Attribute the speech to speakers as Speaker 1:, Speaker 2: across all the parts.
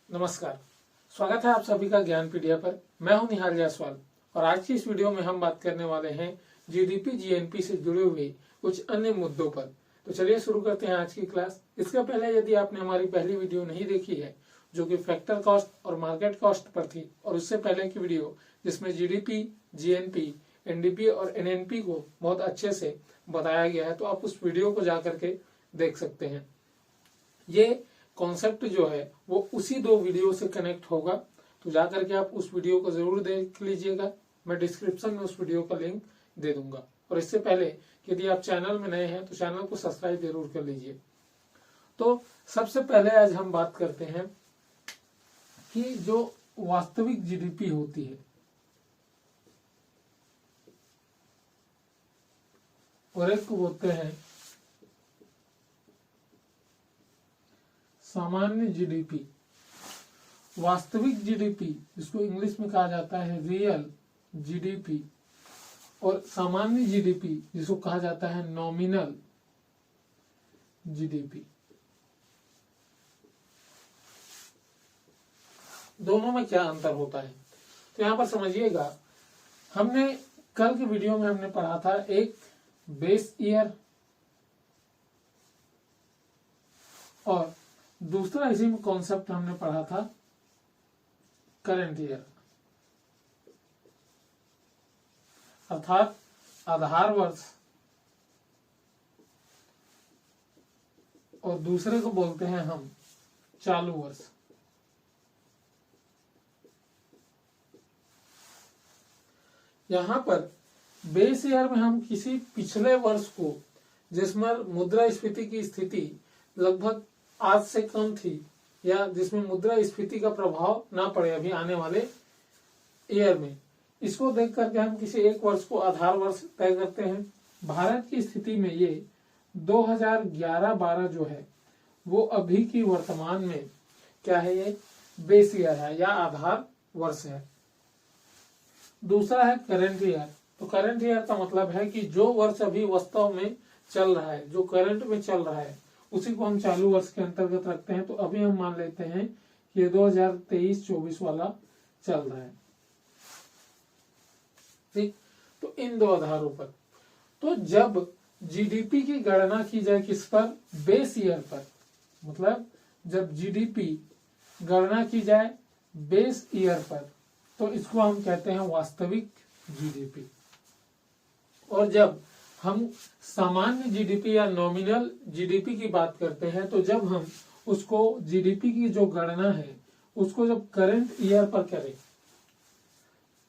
Speaker 1: नमस्कार, स्वागत है आप सभी का ज्ञानपीडिया पर। मैं हूं निहाल जायसवाल और आज की इस वीडियो में हम बात करने वाले हैं जीडीपी जीएनपी से जुड़े हुए कुछ अन्य मुद्दों पर। तो चलिए शुरू करते हैं आज की क्लास। इसके पहले यदि आपने हमारी पहली वीडियो नहीं देखी है जो कि फैक्टर कॉस्ट और मार्केट कॉस्ट पर थी, और उससे पहले की वीडियो जिसमें जीडीपी, जीएनपी, एनडीपी और एनएनपी को बहुत अच्छे से बताया गया है, तो आप उस वीडियो को जाकर के देख सकते हैं। ये कॉन्सेप्ट जो है वो उसी दो वीडियो से कनेक्ट होगा, तो जाकर के आप उस वीडियो को जरूर देख लीजिएगा। मैं डिस्क्रिप्शन में उस वीडियो का लिंक दे दूंगा। और इससे पहले यदि आप चैनल में नए हैं तो चैनल को सब्सक्राइब जरूर कर लीजिए। तो सबसे पहले आज हम बात करते हैं कि जो वास्तविक जीडीपी होती है और एक को बोलते हैं सामान्य जीडीपी। वास्तविक जीडीपी जिसको इंग्लिश में कहा जाता है रियल जीडीपी, और सामान्य जीडीपी जिसको कहा जाता है नॉमिनल जीडीपी। दोनों में क्या अंतर होता है तो यहां पर समझिएगा। हमने कल के वीडियो में हमने पढ़ा था एक बेस ईयर और दूसरा इसी में कॉन्सेप्ट हमने पढ़ा था करंट ईयर, अर्थात आधार वर्ष, और दूसरे को बोलते हैं हम चालू वर्ष। यहां पर बेस ईयर में हम किसी पिछले वर्ष को जिसमें मुद्रास्फीति की स्थिति लगभग आज से कम थी या जिसमें मुद्रास्फीति का प्रभाव ना पड़े अभी आने वाले ईयर में, इसको देख करके हम किसी एक वर्ष को आधार वर्ष तय करते हैं। भारत की स्थिति में ये 2011-12 जो है वो अभी की वर्तमान में क्या है, ये बेस ईयर है या आधार वर्ष है। दूसरा है करंट ईयर। तो करंट ईयर का मतलब है कि जो वर्ष अभी वास्तव में चल रहा है, जो करंट में चल रहा है, उसी को हम चालू वर्ष के अंतर्गत रखते हैं। तो अभी हम मान लेते हैं कि ये 2023-24 वाला चल रहा है। ठीक, तो इन दो आधारों पर तो जब जीडीपी की गणना की जाए किस पर, बेस ईयर पर, मतलब जब जीडीपी गणना की जाए बेस ईयर पर, तो इसको हम कहते हैं वास्तविक जीडीपी। और जब हम सामान्य जीडीपी या नॉमिनल जीडीपी की बात करते हैं, तो जब हम उसको जीडीपी की जो गणना है उसको जब करंट ईयर पर करें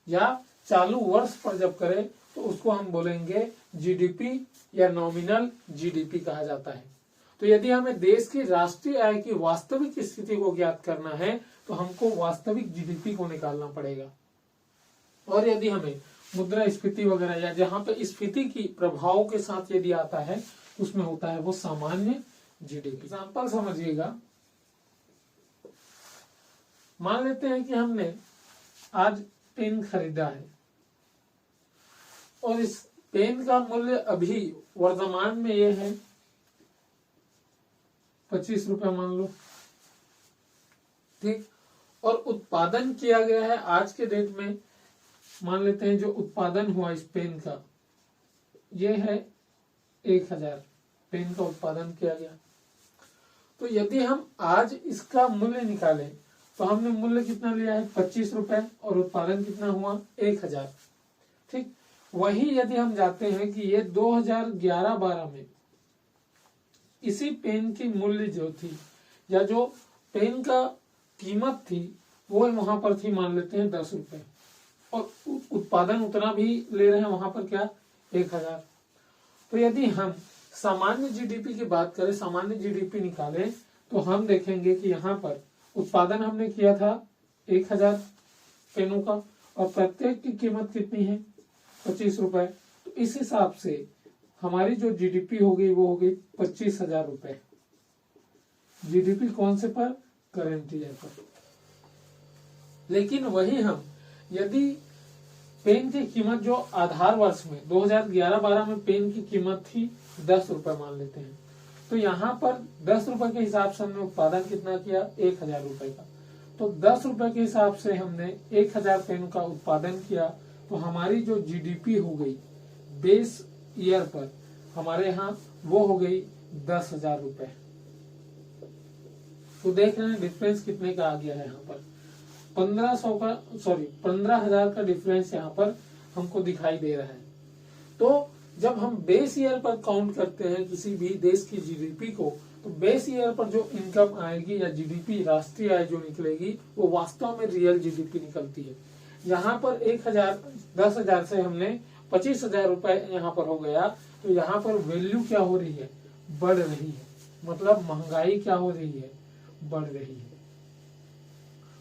Speaker 1: या चालू वर्ष पर जब करें, तो उसको हम बोलेंगे जीडीपी या नॉमिनल जीडीपी कहा जाता है। तो यदि हमें देश की राष्ट्रीय आय की वास्तविक स्थिति को ज्ञात करना है तो हमको वास्तविक जीडीपी को निकालना पड़ेगा। और यदि हमें मुद्रास्फीति वगैरह या जहां पे स्फीति की प्रभावों के साथ यदि आता है उसमें होता है वो सामान्य जीडीपी। एग्जाम्पल समझिएगा, मान लेते हैं कि हमने आज पेन खरीदा है और इस पेन का मूल्य अभी वर्तमान में ये है 25 रुपए मान लो, ठीक। और उत्पादन किया गया है आज के डेट में, मान लेते हैं जो उत्पादन हुआ इस पेन का ये है 1000 पेन का उत्पादन किया गया। तो यदि हम आज इसका मूल्य निकालें तो हमने मूल्य कितना लिया है 25 रुपए और उत्पादन कितना हुआ 1000, ठीक। वही यदि हम जाते हैं कि ये 2011-12 में इसी पेन की मूल्य जो थी या जो पेन का कीमत थी वो वहां पर थी, मान लेते हैं 10 रुपए, और उत्पादन उतना भी ले रहे हैं वहां पर क्या 1000। तो यदि हम सामान्य जीडीपी की बात करें, सामान्य जीडीपी निकालें, तो हम देखेंगे कि यहाँ पर उत्पादन हमने किया था 1000 पेनों का और प्रत्येक की कीमत कितनी है 25 रुपए। तो इस हिसाब से हमारी जो जीडीपी हो गई वो हो गई 25,000 रुपए। जीडीपी कौन से पर, करंट ईयर पर। लेकिन वही हम यदि पेन की कीमत जो आधार वर्ष में 2011-12 में पेन की कीमत थी 10 रुपए मान लेते हैं, तो यहाँ पर 10 रुपए के हिसाब से हमने उत्पादन कितना किया 1000 रुपए का। तो 10 रुपए के हिसाब से हमने 1000 पेन का उत्पादन किया, तो हमारी जो जीडीपी हो गई बेस ईयर पर हमारे यहाँ वो हो गई 10,000 रुपए। तो देख रहे हैं डिफरेंस कितने का आ गया है यहाँ पर, 15,000 का डिफरेंस यहाँ पर हमको दिखाई दे रहा है। तो जब हम बेस ईयर पर काउंट करते हैं किसी भी देश की जीडीपी को, तो बेस ईयर पर जो इनकम आएगी या जीडीपी राष्ट्रीय आय जो निकलेगी वो वास्तव में रियल जीडीपी निकलती है। यहाँ पर 10,000 से हमने 25,000 रुपए यहाँ पर हो गया, तो यहाँ पर वैल्यू क्या हो रही है, बढ़ रही है, मतलब महंगाई क्या हो रही है, बढ़ रही है।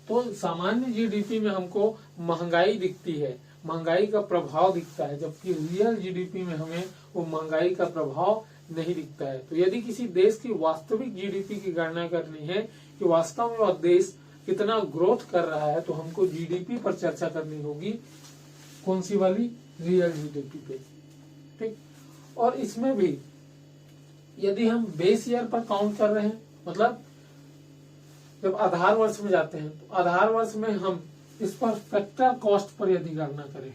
Speaker 1: तो सामान्य जीडीपी में हमको महंगाई दिखती है, महंगाई का प्रभाव दिखता है, जबकि रियल जीडीपी में हमें वो महंगाई का प्रभाव नहीं दिखता है। तो यदि किसी देश की वास्तविक जीडीपी की गणना करनी है कि वास्तव में वह देश कितना ग्रोथ कर रहा है, तो हमको जीडीपी पर चर्चा करनी होगी। कौन सी वाली, रियल जीडीपी पे। ठीक, और इसमें भी यदि हम बेस ईयर पर काउंट कर रहे हैं, मतलब जब आधार वर्ष में जाते हैं, तो आधार वर्ष में हम इस पर फैक्टर कॉस्ट पर यदि गणना करें,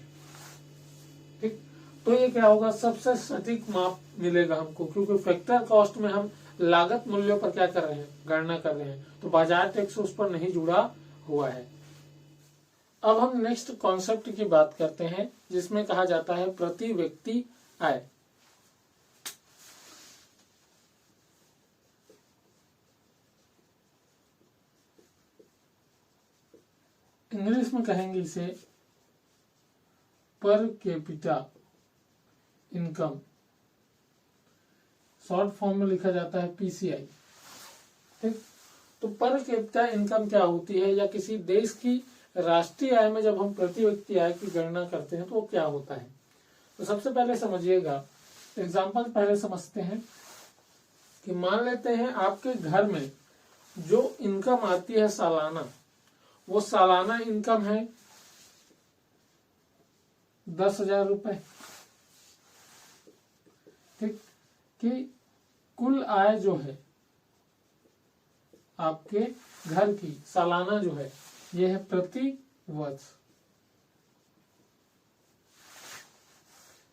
Speaker 1: ठीक, तो ये क्या होगा, सबसे सटीक माप मिलेगा हमको, क्योंकि फैक्टर कॉस्ट में हम लागत मूल्यों पर क्या कर रहे हैं, गणना कर रहे हैं, तो बाजार टैक्स उस पर नहीं जुड़ा हुआ है। अब हम नेक्स्ट कॉन्सेप्ट की बात करते हैं, जिसमें कहा जाता है प्रति व्यक्ति आय। इंग्लिश में कहेंगे इसे per capita income, short form में लिखा जाता है पीसीआई। ठीक, तो पर कैपिटा इनकम क्या होती है, या किसी देश की राष्ट्रीय आय में जब हम प्रति व्यक्ति आय की गणना करते हैं तो वो क्या होता है। तो सबसे पहले समझिएगा, एग्जाम्पल पहले समझते हैं कि मान लेते हैं आपके घर में जो इनकम आती है सालाना, वो सालाना इनकम है 10,000 रुपए। ठीक, कि कुल आय जो है आपके घर की सालाना जो है ये है प्रति वर्ष।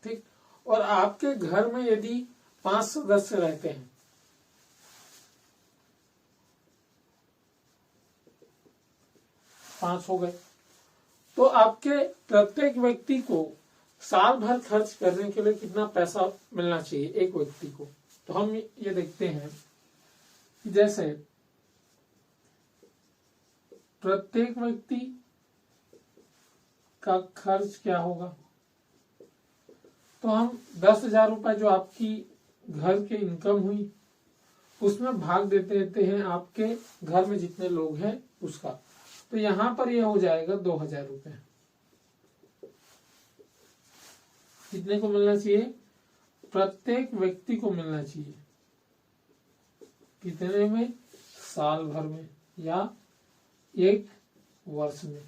Speaker 1: ठीक, और आपके घर में यदि 5 सदस्य रहते हैं, 5 हो गए, तो आपके प्रत्येक व्यक्ति को साल भर खर्च करने के लिए कितना पैसा मिलना चाहिए एक व्यक्ति को। तो हम ये देखते हैं कि जैसे प्रत्येक व्यक्ति का खर्च क्या होगा, तो हम 10,000 रुपए जो आपकी घर के इनकम हुई उसमें भाग देते हैं आपके घर में जितने लोग हैं उसका। तो यहां पर यह हो जाएगा 2,000 रुपए। कितने को मिलना चाहिए, प्रत्येक व्यक्ति को मिलना चाहिए। कितने में, साल भर में या एक वर्ष में।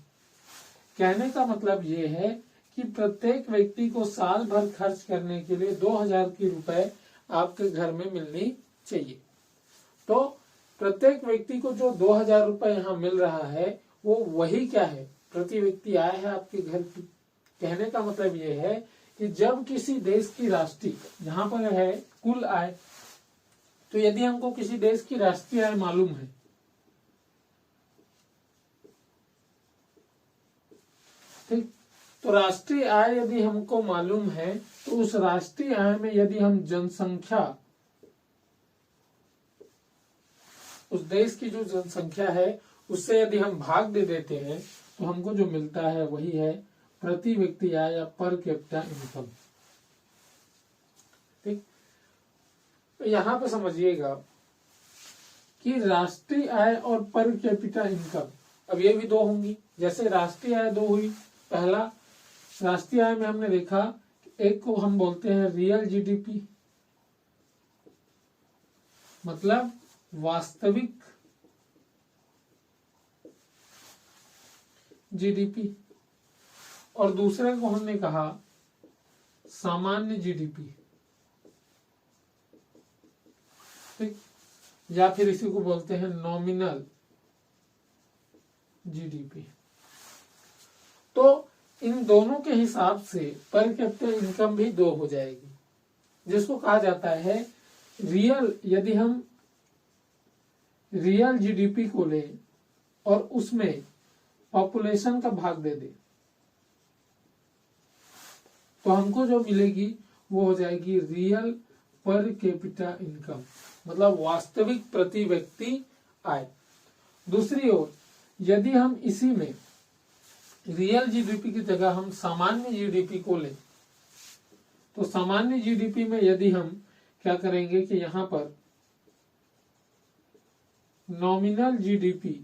Speaker 1: कहने का मतलब ये है कि प्रत्येक व्यक्ति को साल भर खर्च करने के लिए 2,000 की रुपए आपके घर में मिलनी चाहिए। तो प्रत्येक व्यक्ति को जो 2,000 रुपए यहाँ मिल रहा है वो वही क्या है, प्रति व्यक्ति आय है आपके घर की। कहने का मतलब ये है कि जब किसी देश की राष्ट्रीय, यहाँ पर है कुल आय, तो यदि हमको किसी देश की राष्ट्रीय आय मालूम है, ठीक, तो राष्ट्रीय आय यदि हमको मालूम है तो उस राष्ट्रीय आय में यदि हम जनसंख्या, उस देश की जो जनसंख्या है उससे यदि हम भाग दे देते हैं तो हमको जो मिलता है वही है प्रति व्यक्ति आय या पर कैपिटा इनकम। ठीक, तो यहां पे समझिएगा कि राष्ट्रीय आय और पर कैपिटा इनकम, अब ये भी दो होंगी। जैसे राष्ट्रीय आय दो हुई, पहला राष्ट्रीय आय में हमने देखा एक को हम बोलते हैं रियल जीडीपी, मतलब वास्तविक जीडीपी, और दूसरे को हमने कहा सामान्य जीडीपी। ठीक, या फिर इसी को बोलते हैं नॉमिनल जीडीपी। तो इन दोनों के हिसाब से पर कैपिटा इनकम भी 2 हो जाएगी, जिसको कहा जाता है रियल। यदि हम रियल जीडीपी को लें और उसमें पॉपुलेशन का भाग दे दें तो हमको जो मिलेगी वो हो जाएगी रियल पर कैपिटा इनकम, मतलब वास्तविक प्रति व्यक्ति आय। दूसरी ओर यदि हम इसी में रियल जीडीपी की जगह हम सामान्य जीडीपी को लें तो सामान्य जीडीपी में यदि हम क्या करेंगे कि यहां पर नॉमिनल जीडीपी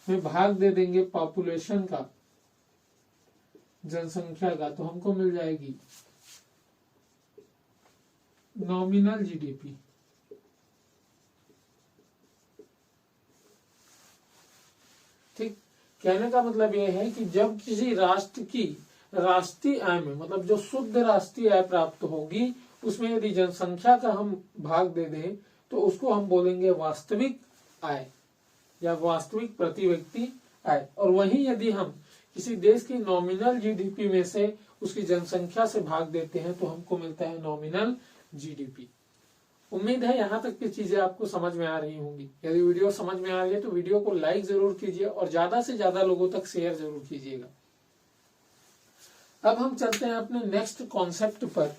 Speaker 1: में भाग दे देंगे पॉपुलेशन का, जनसंख्या का, तो हमको मिल जाएगी नॉमिनल जीडीपी। ठीक, कहने का मतलब यह है कि जब किसी राष्ट्र की राष्ट्रीय आय में, मतलब जो शुद्ध राष्ट्रीय आय प्राप्त होगी, उसमें यदि जनसंख्या का हम भाग दे दें तो उसको हम बोलेंगे वास्तविक आय या वास्तविक प्रति व्यक्ति आय। और वहीं यदि हम किसी देश की नॉमिनल जीडीपी में से उसकी जनसंख्या से भाग देते हैं तो हमको मिलता है नॉमिनल जीडीपी। उम्मीद है यहाँ तक की चीजें आपको समझ में आ रही होंगी। यदि वीडियो समझ में आ रही है तो वीडियो को लाइक जरूर कीजिए और ज्यादा से ज्यादा लोगों तक शेयर जरूर कीजिएगा। अब हम चलते हैं अपने नेक्स्ट कॉन्सेप्ट पर।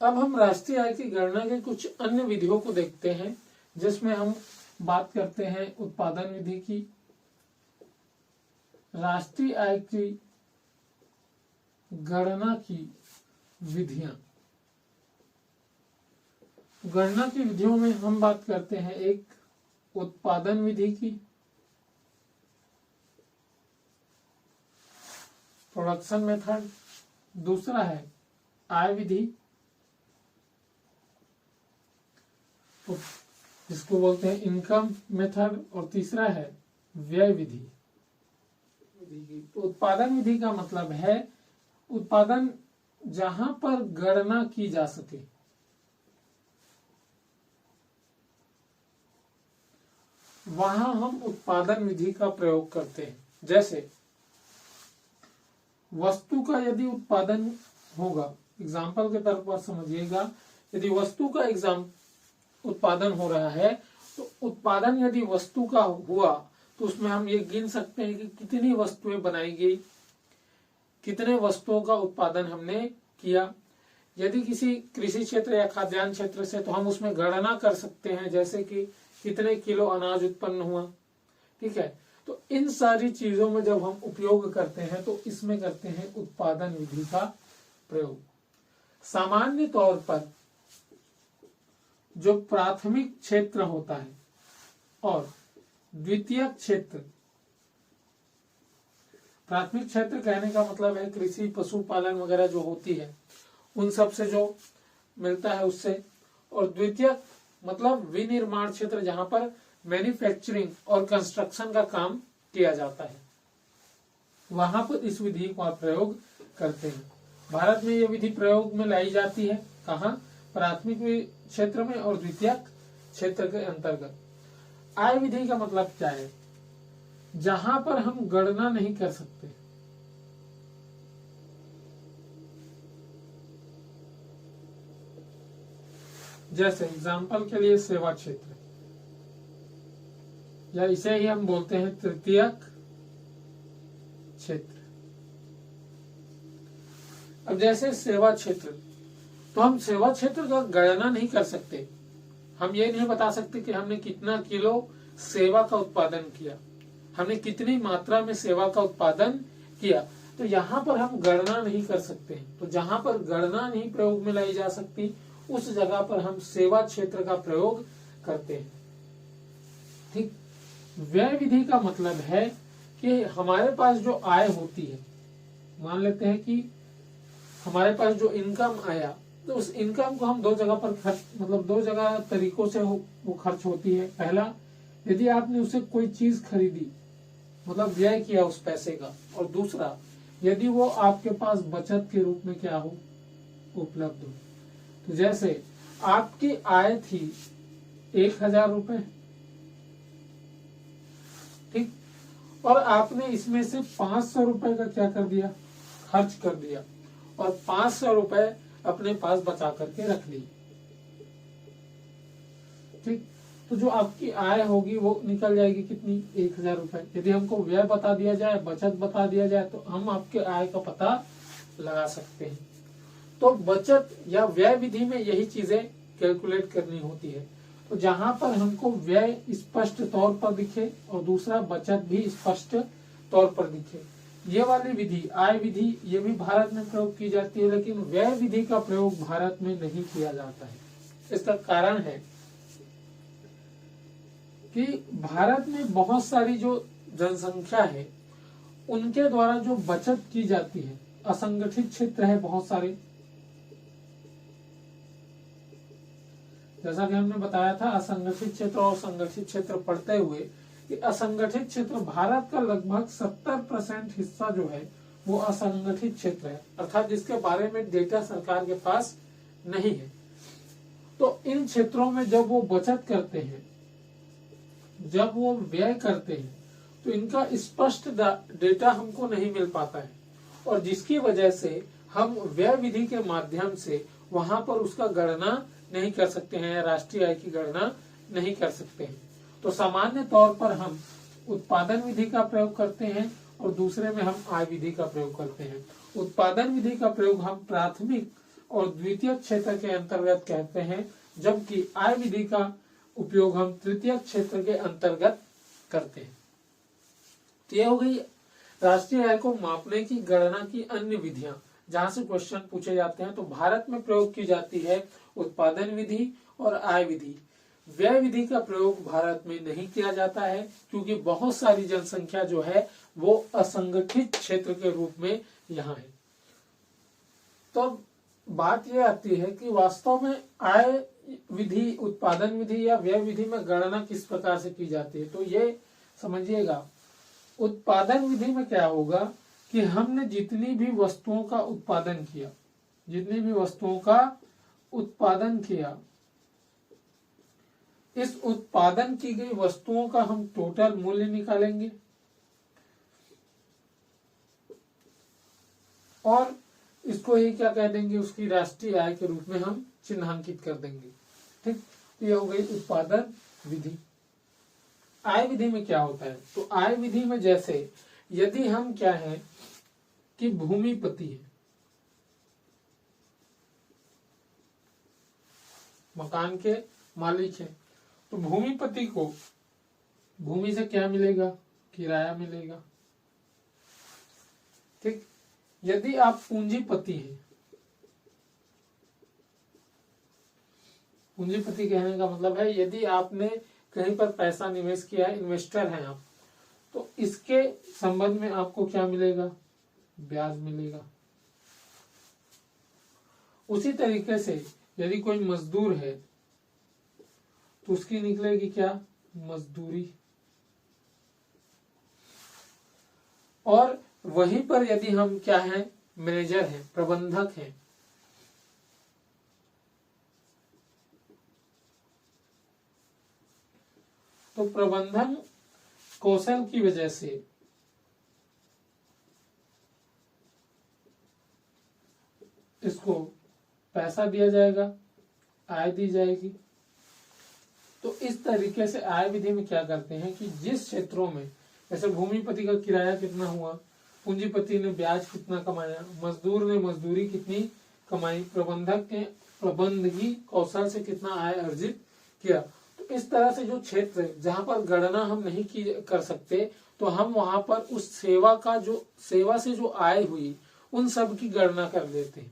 Speaker 1: अब हम राष्ट्रीय आय की गणना के कुछ अन्य विधियों को देखते हैं, जिसमें हम बात करते हैं उत्पादन विधि की, राष्ट्रीय आय की गणना की विधियां। गणना की विधियों में हम बात करते हैं एक उत्पादन विधि की, प्रोडक्शन मेथड, दूसरा है आय विधि जिसको बोलते हैं इनकम मेथड, और तीसरा है व्यय विधि। तो उत्पादन विधि का मतलब है उत्पादन जहां पर गणना की जा सके, वहां हम उत्पादन विधि का प्रयोग करते हैं। जैसे वस्तु का यदि उत्पादन होगा, एग्जाम्पल के तौर पर समझिएगा, यदि वस्तु का उत्पादन हो रहा है तो उत्पादन यदि वस्तु का हुआ तो उसमें हम ये गिन सकते हैं कि कितनी वस्तुएं बनाई गई, कितने वस्तुओं का उत्पादन हमने किया। यदि किसी कृषि क्षेत्र या खाद्यान्न क्षेत्र से तो हम उसमें गणना कर सकते हैं, जैसे कि कितने किलो अनाज उत्पन्न हुआ। ठीक है, तो इन सारी चीजों में जब हम उपयोग करते हैं तो इसमें करते हैं उत्पादन विधि का प्रयोग। सामान्य तौर पर जो प्राथमिक क्षेत्र होता है और द्वितीयक क्षेत्र, प्राथमिक क्षेत्र कहने का मतलब है कृषि पशुपालन वगैरह जो होती है उन सब से जो मिलता है उससे, और द्वितीयक मतलब विनिर्माण क्षेत्र जहां पर मैन्युफैक्चरिंग और कंस्ट्रक्शन का काम किया जाता है, वहां पर इस विधि का प्रयोग करते हैं। भारत में यह विधि प्रयोग में लाई जाती है कहाँ? प्राथमिक क्षेत्र में और द्वितीयक क्षेत्र के अंतर्गत। आय विधि का मतलब क्या है? जहां पर हम गणना नहीं कर सकते, जैसे एग्जाम्पल के लिए सेवा क्षेत्र, या इसे ही हम बोलते हैं तृतीयक क्षेत्र। अब जैसे सेवा क्षेत्र, तो हम सेवा क्षेत्र का गणना नहीं कर सकते। हम ये नहीं बता सकते कि हमने कितना किलो सेवा का उत्पादन किया, हमने कितनी मात्रा में सेवा का उत्पादन किया, तो यहाँ पर हम गणना नहीं कर सकते। तो जहां पर गणना नहीं प्रयोग में लाई जा सकती उस जगह पर हम सेवा क्षेत्र का प्रयोग करते हैं। ठीक। व्यय विधि का मतलब है कि हमारे पास जो आय होती है, मान लेते हैं कि हमारे पास जो इनकम आया, तो उस इनकम को हम दो जगह पर खर्च, मतलब दो जगह तरीकों से वो खर्च होती है। पहला, यदि आपने उसे कोई चीज खरीदी, मतलब व्यय किया उस पैसे का, और दूसरा यदि वो आपके पास बचत के रूप में क्या हो, उपलब्ध हो। तो जैसे आपकी आय थी 1000 रुपए, ठीक। और आपने इसमें से 500 रुपए का क्या कर दिया, खर्च कर दिया, और 500 रुपए अपने पास बचा करके रख ली, ठीक। तो जो आपकी आय होगी वो निकल जाएगी कितनी, 1000 रुपए। यदि हमको व्यय बता दिया जाए, बचत बता दिया जाए, तो हम आपके आय का पता लगा सकते हैं। तो बचत या व्यय विधि में यही चीजें कैलकुलेट करनी होती है। तो जहां पर हमको व्यय स्पष्ट तौर पर दिखे और दूसरा बचत भी स्पष्ट तौर पर दिखे, ये वाली विधि आय विधि ये भी भारत में प्रयोग की जाती है, लेकिन व्यय विधि का प्रयोग भारत में नहीं किया जाता है। इसका कारण है कि भारत में बहुत सारी जो जनसंख्या है उनके द्वारा जो बचत की जाती है, असंगठित क्षेत्र है बहुत सारे, जैसा कि हमने बताया था असंगठित क्षेत्र और संगठित क्षेत्र पढ़ते हुए कि असंगठित क्षेत्र भारत का लगभग 70% हिस्सा जो है वो असंगठित क्षेत्र है, अर्थात जिसके बारे में डेटा सरकार के पास नहीं है। तो इन क्षेत्रों में जब वो बचत करते हैं, जब वो व्यय करते हैं, तो इनका स्पष्ट डेटा हमको नहीं मिल पाता है, और जिसकी वजह से हम व्यय विधि के माध्यम से वहां पर उसका गणना नहीं कर सकते हैं, राष्ट्रीय आय की गणना नहीं कर सकते हैं। तो सामान्य तौर पर हम उत्पादन विधि का प्रयोग करते हैं और दूसरे में हम आय विधि का प्रयोग करते हैं। उत्पादन विधि का प्रयोग हम प्राथमिक और द्वितीय क्षेत्र के अंतर्गत कहते हैं, जबकि आय विधि का उपयोग हम तृतीय क्षेत्र के अंतर्गत करते हैं। तो यह हो गई राष्ट्रीय आय को मापने की गणना की अन्य विधियां, जहां से क्वेश्चन पूछे जाते हैं। तो भारत में प्रयोग की जाती है उत्पादन विधि और आय विधि। व्यय विधि का प्रयोग भारत में नहीं किया जाता है, क्योंकि बहुत सारी जनसंख्या जो है वो असंगठित क्षेत्र के रूप में यहाँ है। तो बात यह आती है कि वास्तव में आय विधि, उत्पादन विधि या व्यय विधि में गणना किस प्रकार से की जाती है। तो ये समझिएगा, उत्पादन विधि में क्या होगा कि हमने जितनी भी वस्तुओं का उत्पादन किया, जितनी भी वस्तुओं का उत्पादन किया, इस उत्पादन की गई वस्तुओं का हम टोटल मूल्य निकालेंगे और इसको ही क्या कह देंगे, उसकी राष्ट्रीय आय के रूप में हम चिन्हांकित कर देंगे, ठीक। तो यह हो गई उत्पादन विधि। आय विधि में क्या होता है, तो आय विधि में जैसे यदि हम क्या है कि भूमिपति है, मकान के मालिक है, तो भूमिपति को भूमि से क्या मिलेगा, किराया मिलेगा, ठीक। यदि आप पूंजीपति हैं, पूंजीपति कहने का मतलब है यदि आपने कहीं पर पैसा निवेश किया है, इन्वेस्टर हैं आप, तो इसके संबंध में आपको क्या मिलेगा, ब्याज मिलेगा। उसी तरीके से यदि कोई मजदूर है तो उसकी निकलेगी क्या, मजदूरी। और वहीं पर यदि हम क्या है, मैनेजर हैं, प्रबंधक हैं, तो प्रबंधन कौशल की वजह से इसको पैसा दिया जाएगा, आय दी जाएगी। तो इस तरीके से आय विधि में क्या करते हैं कि जिस क्षेत्रों में, जैसे भूमिपति का किराया कितना हुआ, पूंजीपति ने ब्याज कितना कमाया, मजदूर ने मजदूरी कितनी कमाई, प्रबंधक ने प्रबंधकी कौशल से कितना आय अर्जित किया। तो इस तरह से जो क्षेत्र जहां पर गणना हम नहीं कर सकते, तो हम वहां पर उस सेवा से जो आय हुई उन सब की गणना कर लेते हैं,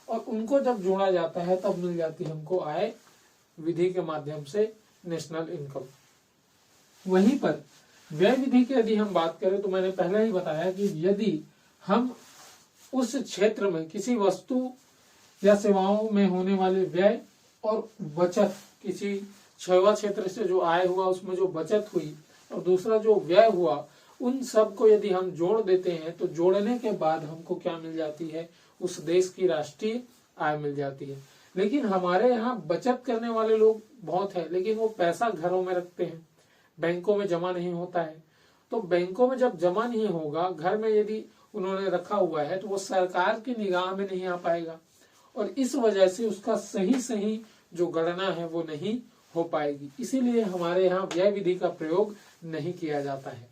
Speaker 1: और उनको जब जोड़ा जाता है तब मिल जाती है हमको आय विधि के माध्यम से नेशनल इनकम। वहीं पर व्यय विधि की यदि हम बात करें तो मैंने पहले ही बताया कि यदि हम उस क्षेत्र में किसी वस्तु या सेवाओं में होने वाले व्यय और बचत, किसी सेवा क्षेत्र से जो आय हुआ उसमें जो बचत हुई और दूसरा जो व्यय हुआ, उन सब को यदि हम जोड़ देते हैं तो जोड़ने के बाद हमको क्या मिल जाती है, उस देश की राष्ट्रीय आय मिल जाती है। लेकिन हमारे यहाँ बचत करने वाले लोग बहुत है, लेकिन वो पैसा घरों में रखते हैं, बैंकों में जमा नहीं होता है। तो बैंकों में जब जमा नहीं होगा, घर में यदि उन्होंने रखा हुआ है, तो वो सरकार की निगाह में नहीं आ पाएगा, और इस वजह से उसका सही सही जो गणना है वो नहीं हो पाएगी। इसीलिए हमारे यहाँ व्यय विधि का प्रयोग नहीं किया जाता है।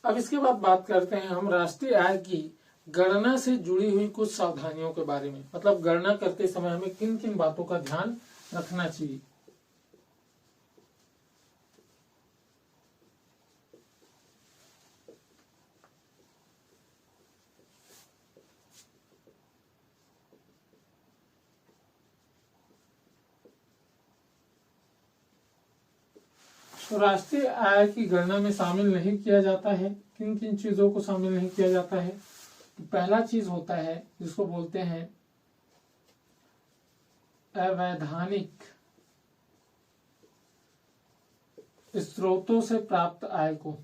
Speaker 1: अब इसके बाद बात करते हैं हम राष्ट्रीय आय की गणना से जुड़ी हुई कुछ सावधानियों के बारे में। मतलब गणना करते समय हमें किन किन बातों का ध्यान रखना चाहिए। तो राष्ट्रीय आय की गणना में शामिल नहीं किया जाता है, किन किन चीजों को शामिल नहीं किया जाता है। तो पहला चीज होता है जिसको बोलते हैं अवैधानिक स्रोतों से प्राप्त आय को।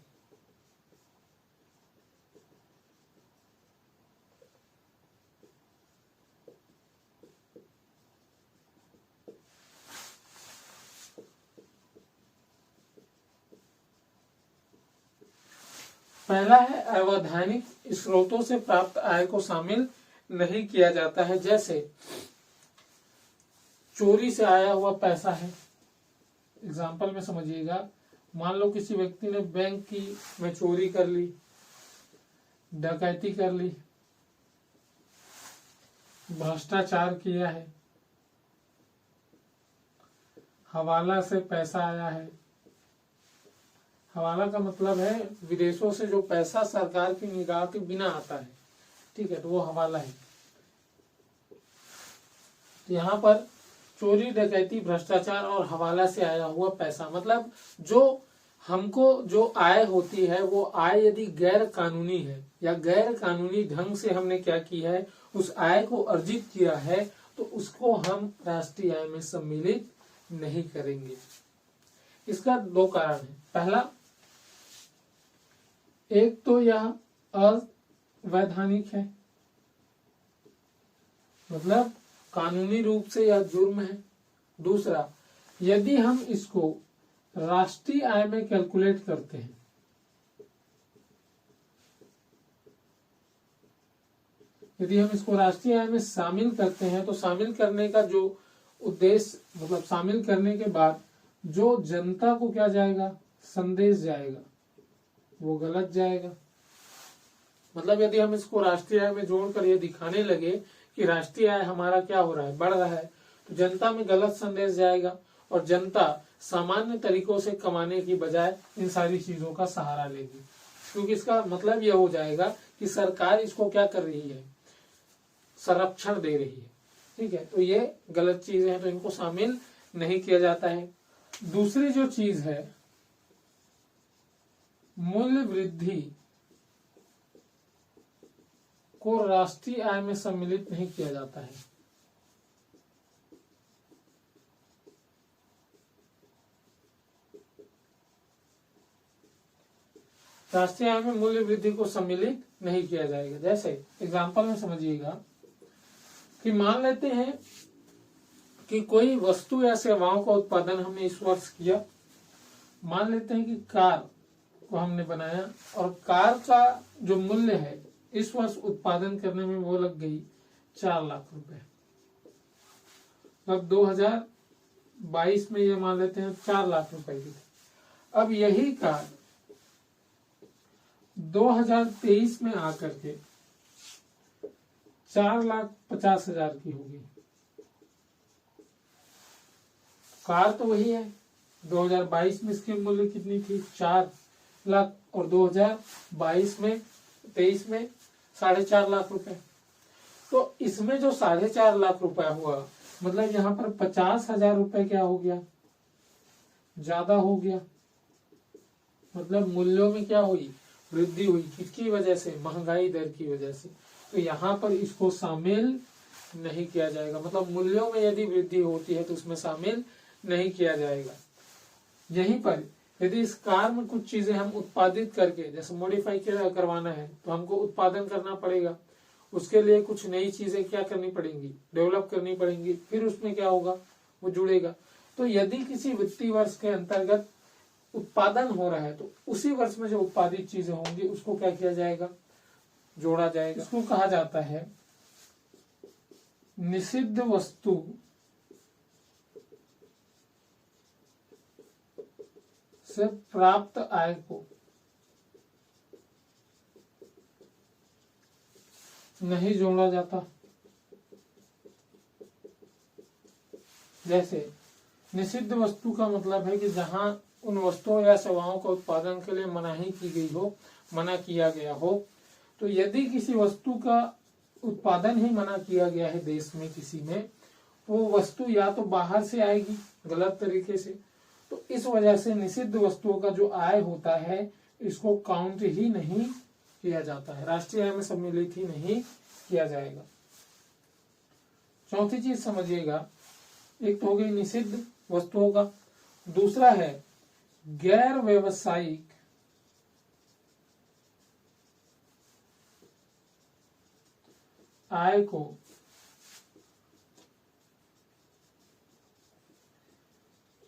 Speaker 1: पहला है अवैधानिक स्रोतों से प्राप्त आय को शामिल नहीं किया जाता है। जैसे चोरी से आया हुआ पैसा है। एग्जाम्पल में समझिएगा, मान लो किसी व्यक्ति ने बैंक की में चोरी कर ली, डकैती कर ली, भ्रष्टाचार किया है, हवाला से पैसा आया है। हवाला का मतलब है विदेशों से जो पैसा सरकार की निगाह के बिना आता है, ठीक है, तो वो हवाला है। तो यहाँ पर चोरी, डकैती, भ्रष्टाचार और हवाला से आया हुआ पैसा, मतलब जो हमको जो आय होती है वो आय यदि गैर कानूनी है या गैर कानूनी ढंग से हमने क्या की है, उस आय को अर्जित किया है, तो उसको हम राष्ट्रीय आय में सम्मिलित नहीं करेंगे। इसका दो कारण है। पहला, एक तो यह अवैधानिक है, मतलब कानूनी रूप से यह जुर्म है। दूसरा, यदि हम इसको राष्ट्रीय आय में कैलकुलेट करते हैं, यदि हम इसको राष्ट्रीय आय में शामिल करते हैं, तो शामिल करने का जो उद्देश्य, मतलब शामिल करने के बाद जो जनता को क्या जाएगा, संदेश जाएगा, वो गलत जाएगा। मतलब यदि हम इसको राष्ट्रीय आय में जोड़कर ये दिखाने लगे कि राष्ट्रीय आय हमारा क्या हो रहा है, बढ़ रहा है, तो जनता में गलत संदेश जाएगा और जनता सामान्य तरीकों से कमाने की बजाय इन सारी चीजों का सहारा लेगी, क्योंकि इसका मतलब यह हो जाएगा कि सरकार इसको क्या कर रही है, संरक्षण दे रही है। ठीक है, तो ये गलत चीजें हैं, तो इनको शामिल नहीं किया जाता है। दूसरी जो चीज है, मूल्य वृद्धि को राष्ट्रीय आय में सम्मिलित नहीं किया जाता है। राष्ट्रीय आय में मूल्य वृद्धि को सम्मिलित नहीं किया जाएगा। जैसे एग्जाम्पल में समझिएगा कि मान लेते हैं कि कोई वस्तु या सेवाओं का उत्पादन हमने इस वर्ष किया। मान लेते हैं कि कार को हमने बनाया और कार का जो मूल्य है इस वर्ष उत्पादन करने में वो लग गई 4 लाख रुपए। अब 2022 में ये मान लेते हैं 4 लाख रुपए की। अब यही कार 2023 में आकर के 4,50,000 की होगी। कार तो वही है, 2022 में इसकी मूल्य कितनी थी, 4 लाख, और 2022 में 23 में 4.5 लाख रुपए। तो इसमें जो 4.5 लाख रुपया हुआ, मतलब यहाँ पर 50,000 रुपए क्या हो गया, ज्यादा हो गया। मतलब मूल्यों में क्या हुई, वृद्धि हुई। किसकी वजह से, महंगाई दर की वजह से। तो यहाँ पर इसको शामिल नहीं किया जाएगा। मतलब मूल्यों में यदि वृद्धि होती है तो उसमें शामिल नहीं किया जाएगा। यहीं पर यदि इस कार में कुछ चीजें हम उत्पादित करके जैसे मॉडिफाई करवाना है तो हमको उत्पादन करना पड़ेगा, उसके लिए कुछ नई चीजें क्या करनी पड़ेंगी, डेवलप करनी पड़ेंगी, फिर उसमें क्या होगा, वो जुड़ेगा। तो यदि किसी वित्तीय वर्ष के अंतर्गत उत्पादन हो रहा है तो उसी वर्ष में जो उत्पादित चीजें होंगी उसको क्या किया जाएगा, जोड़ा जाएगा। इसको कहा जाता है निषिद्ध वस्तु से प्राप्त आय को नहीं जोड़ा जाता। जैसे निषिद्ध वस्तु का मतलब है कि जहां उन वस्तुओं या सेवाओं का उत्पादन के लिए मनाही की गई हो, मना किया गया हो, तो यदि किसी वस्तु का उत्पादन ही मना किया गया है देश में किसी में, वो वस्तु या तो बाहर से आएगी गलत तरीके से, तो इस वजह से निषिद्ध वस्तुओं का जो आय होता है इसको काउंट ही नहीं किया जाता है, राष्ट्रीय आय में सम्मिलित ही नहीं किया जाएगा। चौथी चीज समझिएगा, एक तो हो गई निषिद्ध वस्तुओं का, दूसरा है गैर व्यवसायिक आय को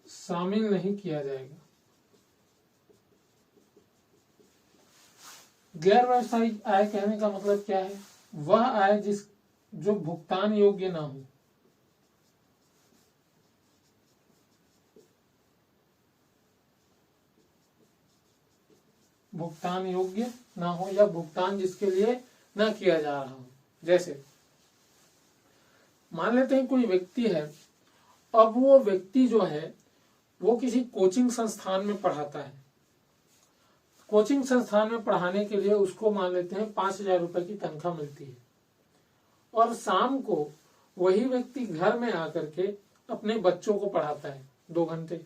Speaker 1: शामिल नहीं किया जाएगा। गैर व्यवसायिक आय कहने का मतलब क्या है, वह आय जो भुगतान योग्य ना हो। भुगतान योग्य ना हो या भुगतान जिसके लिए ना किया जा रहा हो। जैसे मान लेते हैं कोई व्यक्ति है, अब वो व्यक्ति जो है वो किसी कोचिंग संस्थान में पढ़ाता है, कोचिंग संस्थान में पढ़ाने के लिए उसको मान लेते हैं 5,000 रुपए की तनख्वाह मिलती है, और शाम को वही व्यक्ति घर में आकर के अपने बच्चों को पढ़ाता है 2 घंटे।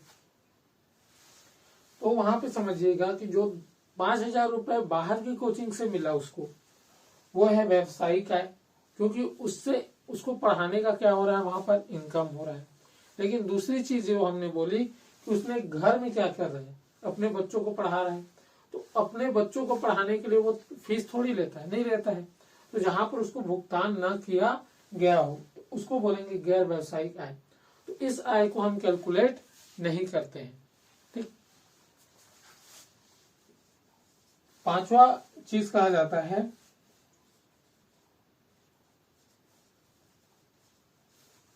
Speaker 1: तो वहां पे समझिएगा कि जो 5,000 रुपए बाहर की कोचिंग से मिला उसको, वो है व्यवसायिक आय, क्योंकि उससे उसको पढ़ाने का क्या हो रहा है, वहां पर इनकम हो रहा है। लेकिन दूसरी चीज जो हमने बोली कि उसने घर में क्या कर रहे हैं, अपने बच्चों को पढ़ा रहे हैं, तो अपने बच्चों को पढ़ाने के लिए वो फीस थोड़ी लेता है, नहीं लेता है। तो जहां पर उसको भुगतान न किया गया हो तो उसको बोलेंगे गैर व्यवसायिक आय। तो इस आय को हम कैलकुलेट नहीं करते हैं। ठीक, पांचवा चीज कहा जाता है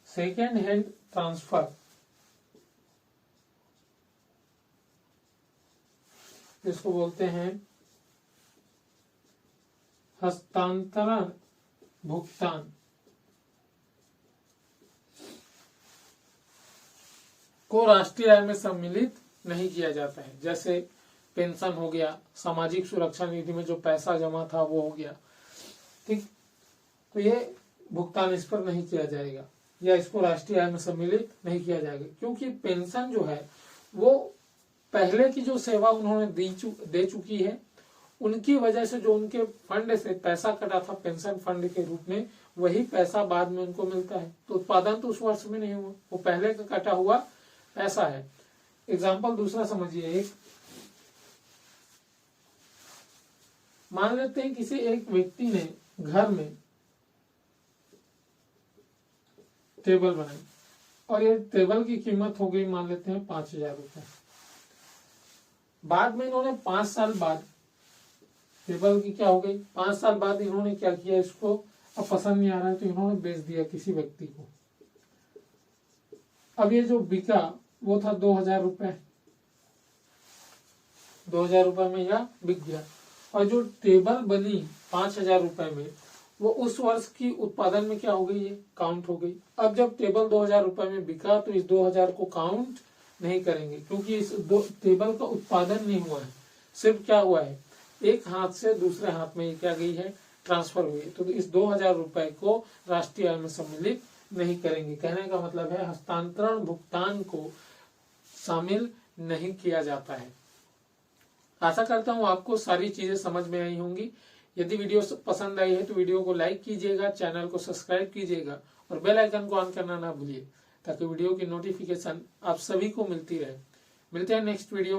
Speaker 1: सेकेंड हैंड ट्रांसफर। इसको बोलते हैं हस्तांतरण भुगतान। को राष्ट्रीय आय में सम्मिलित नहीं किया जाता है। जैसे पेंशन हो गया, सामाजिक सुरक्षा निधि में जो पैसा जमा था वो हो गया। ठीक, तो ये भुगतान इस पर नहीं किया जाएगा या इसको राष्ट्रीय आय में सम्मिलित नहीं किया जाएगा, क्योंकि पेंशन जो है वो पहले की जो सेवा उन्होंने दे चुकी है, उनकी वजह से जो उनके फंड से पैसा कटा था पेंशन फंड के रूप में, वही पैसा बाद में उनको मिलता है। तो उत्पादन तो उस वर्ष में नहीं हुआ, वो पहले का कटा हुआ पैसा है। एग्जाम्पल दूसरा समझिए, एक मान लेते हैं किसी एक व्यक्ति ने घर में टेबल बनाई और ये टेबल की कीमत हो गई मान लेते हैं 5,000 रुपए। बाद में इन्होंने 5 साल बाद टेबल की क्या हो गई, 5 साल बाद इन्होंने क्या किया, इसको अब पसंद नहीं आ रहा है तो इन्होंने बेच दिया किसी व्यक्ति को। अब ये जो बिका वो था 2,000 रुपए, 2,000 रुपए में यह बिक गया। और जो टेबल बनी 5,000 रुपए में, वो उस वर्ष की उत्पादन में क्या हो गई, ये काउंट हो गई। अब जब टेबल 2,000 रुपए में बिका तो इस 2,000 को काउंट नहीं करेंगे, क्योंकि इस टेबल का उत्पादन नहीं हुआ है, सिर्फ क्या हुआ है, एक हाथ से दूसरे हाथ में क्या गई है, ट्रांसफर हुई है। तो इस 2,000 रुपए को राष्ट्रीय आय में सम्मिलित नहीं करेंगे। कहने का मतलब है हस्तांतरण भुगतान को शामिल नहीं किया जाता है। आशा करता हूँ आपको सारी चीजें समझ में आई होंगी। यदि वीडियो पसंद आई है तो वीडियो को लाइक कीजिएगा, चैनल को सब्सक्राइब कीजिएगा और बेल आइकन को ऑन करना ना भूलिए, ताकि वीडियो की नोटिफिकेशन आप सभी को मिलती रहे। मिलते हैं नेक्स्ट वीडियो।